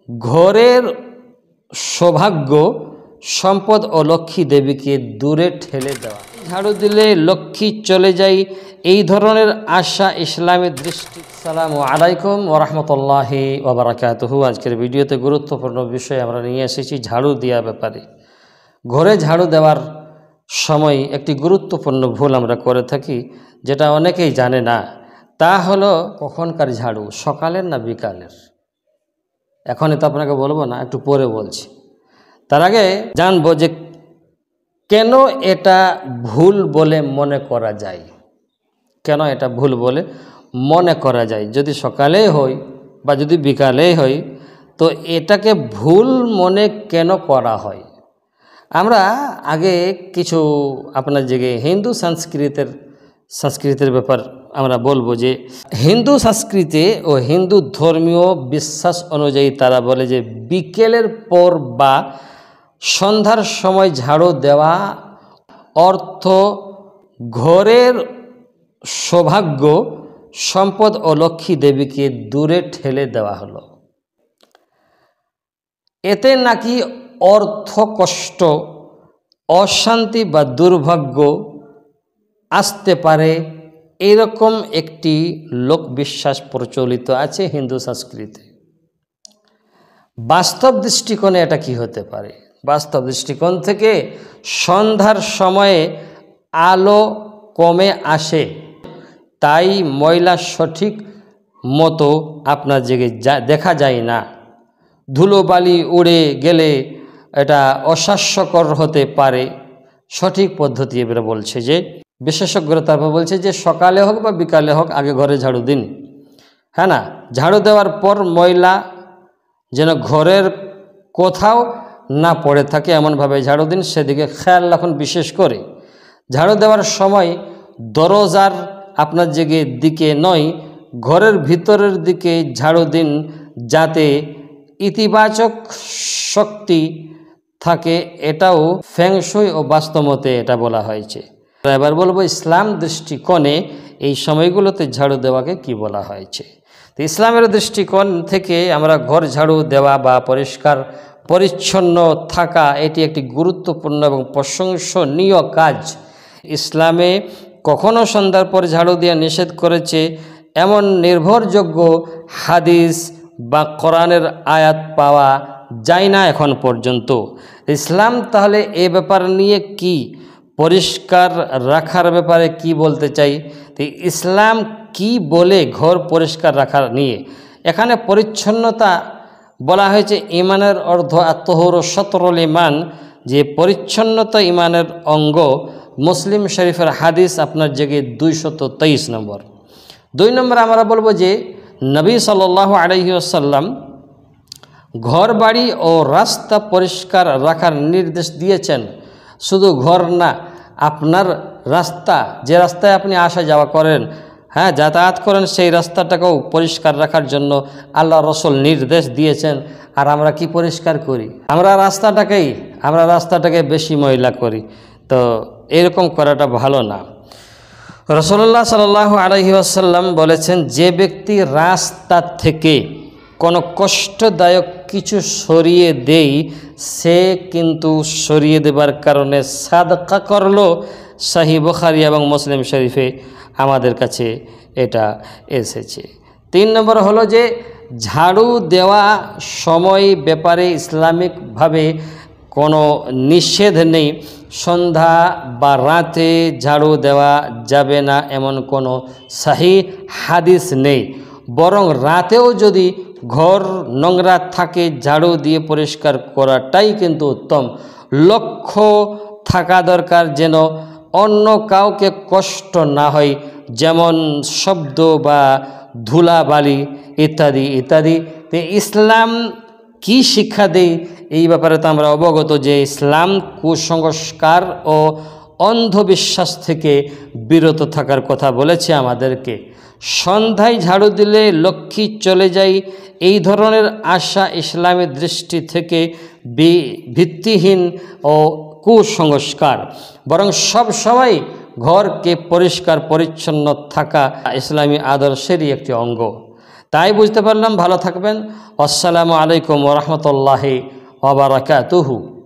ঘরের সৌভাগ্য সম্পদ ও লক্ষ্মী দেবীকে দূরে ঠেলে দেওয়া। ঝাড়ু দিলে লক্ষ্মী চলে যায়, এই ধরনের আশা ইসলামের দৃষ্টি। আসসালামু আলাইকুম ওয়া রাহমাতুল্লাহি ওয়া বারাকাতুহু। আজকের ভিডিওতে গুরুত্বপূর্ণ বিষয় আমরা নিয়ে এসেছি ঝাড়ু দেওয়ার ব্যাপারে। ঘরে ঝাড়ু দেওয়ার সময় একটি গুরুত্বপূর্ণ ভুল আমরা করে থাকি, যেটা অনেকেই জানে না। তা হলো কখনকার ঝাড়ু, সকালের না বিকালের। এখনই তো আপনাকে বলবো না, একটু পরে বলছি। তার আগে জানবো যে কেন এটা ভুল বলে মনে করা যায়, কেন এটা ভুল বলে মনে করা যায়। যদি সকালে হয় বা যদি বিকালে হয়, তো এটাকে ভুল মনে কেন করা হয়? আমরা আগে কিছু আপনার জায়গায় হিন্দু সংস্কৃতির ব্যাপার আমরা বলবো যে হিন্দু সংস্কৃতি ও হিন্দু ধর্মীয় বিশ্বাস অনুযায়ী তারা বলে যে বিকেলের পর বা সন্ধ্যার সময় ঝাড়ু দেওয়া অর্থ ঘরের সৌভাগ্য সম্পদ ও লক্ষ্মী দেবীকে দূরে ঠেলে দেওয়া হলো। এতে নাকি অর্থ কষ্ট, অশান্তি বা দুর্ভাগ্য আসতে পারে, এরকম একটি লোকবিশ্বাস প্রচলিত আছে হিন্দু সংস্কৃতিতে। বাস্তব দৃষ্টিকোণে এটা কি হতে পারে? বাস্তব দৃষ্টিকোণ থেকে সন্ধ্যার সময়ে আলো কমে আসে, তাই ময়লা সঠিক মতো আপনার জেগে দেখা যায় না। ধুলোবালি উড়ে গেলে এটা অস্বাস্থ্যকর হতে পারে। সঠিক পদ্ধতি এবারে বলছে যে বিশেষজ্ঞরা তারপর বলছে যে সকালে হোক বা বিকালে হোক আগে ঘরে ঝাড়ু দিন। হ্যাঁ না, ঝাড়ু দেওয়ার পর ময়লা যেন ঘরের কোথাও না পড়ে থাকে এমনভাবে ঝাড়ু দিন, সেদিকে খেয়াল রাখুন। বিশেষ করে ঝাড়ু দেওয়ার সময় দরজার আপনার দিকে নয়, ঘরের ভিতরের দিকে ঝাড়ু দিন, যাতে ইতিবাচক শক্তি থাকে। এটাও ফেংশুই ও বাস্তবতে এটা বলা হয়েছে। এবার বলবো ইসলাম দৃষ্টিকোণে এই সময়গুলোতে ঝাড়ু দেওয়াকে কি বলা হয়েছে। তো ইসলামের দৃষ্টিকোণ থেকে আমরা ঘর ঝাড়ু দেওয়া বা পরিষ্কার পরিচ্ছন্ন থাকা এটি একটি গুরুত্বপূর্ণ এবং প্রশংসনীয় কাজ। ইসলামে কখনো সন্ধ্যার পর ঝাড়ু দেওয়া নিষেধ করেছে এমন নির্ভরযোগ্য হাদিস বা কোরআনের আয়াত পাওয়া যায় না এখন পর্যন্ত। ইসলাম তাহলে এ ব্যাপার নিয়ে কি, পরিষ্কার রাখার ব্যাপারে কি বলতে চাই? তো ইসলাম কি বলে ঘর পরিষ্কার রাখার নিয়ে? এখানে পরিচ্ছন্নতা বলা হয়েছে ইমানের অর্ধ আত্মহর সতরল ইমান, যে পরিচ্ছন্নতা ইমানের অঙ্গ। মুসলিম শরীফের হাদিস আপনার 223 নম্বর। 2 নম্বর আমরা বলবো যে নবী সাল্লাল্লাহু আলাইহি ওয়াসাল্লাম ঘর বাড়ি ও রাস্তা পরিষ্কার রাখার নির্দেশ দিয়েছেন। শুধু ঘর না, আপনার রাস্তা, যে রাস্তায় আপনি আসা যাওয়া করেন, হ্যাঁ যাতায়াত করেন, সেই রাস্তাটাকেও পরিষ্কার রাখার জন্য আল্লাহ রসুল নির্দেশ দিয়েছেন। আর আমরা কি পরিষ্কার করি? আমরা রাস্তাটাকে বেশি ময়লা করি। তো এরকম করাটা ভালো না। রাসূলুল্লাহ সাল্লাল্লাহু আলাইহি ওয়াসাল্লাম বলেছেন, যে ব্যক্তি রাস্তা থেকে কোনো কষ্টদায়ক কিছু সরিয়ে দেয়, সে কিন্তু সরিয়ে দেবার কারণে সাদকা করলো। সহিহ বুখারী এবং মুসলিম শরীফে আমাদের কাছে এটা এসেছে। 3 নম্বর হলো যে ঝাড়ু দেওয়া সময় ব্যাপারে ইসলামিকভাবে কোনো নিষেধ নেই। সন্ধ্যা বা রাতে ঝাড়ু দেওয়া যাবে না এমন কোনো সহিহ হাদিস নেই। বরং রাতেও যদি ঘর নোংরা থাকে, ঝাড়ু দিয়ে পরিষ্কার করাটাই কিন্তু উত্তম। লক্ষ্য থাকা দরকার যেন অন্য কাউকে কষ্ট না হয়, যেমন শব্দ বা ধুলাবালি ইত্যাদি ইত্যাদি। তো ইসলাম কি শিক্ষা দেয় এই ব্যাপারে তো আমরা অবগত যে ইসলাম কুসংস্কার ও অন্ধবিশ্বাস থেকে বিরত থাকার কথা বলেছে আমাদেরকে। সন্ধ্যায় ঝাড়ু দিলে লক্ষ্মী চলে যায়, এই ধরনের আশা ইসলামের দৃষ্টি থেকে ভিত্তিহীন ও কুসংস্কার। বরং সব সময় ঘরকে পরিষ্কার পরিচ্ছন্ন থাকা ইসলামী আদর্শেরই একটি অঙ্গ। তাই বুঝতে পারলাম। ভালো থাকবেন। আসসালামু আলাইকুম ওয়া রাহমাতুল্লাহি ওয়া বারাকাতুহু।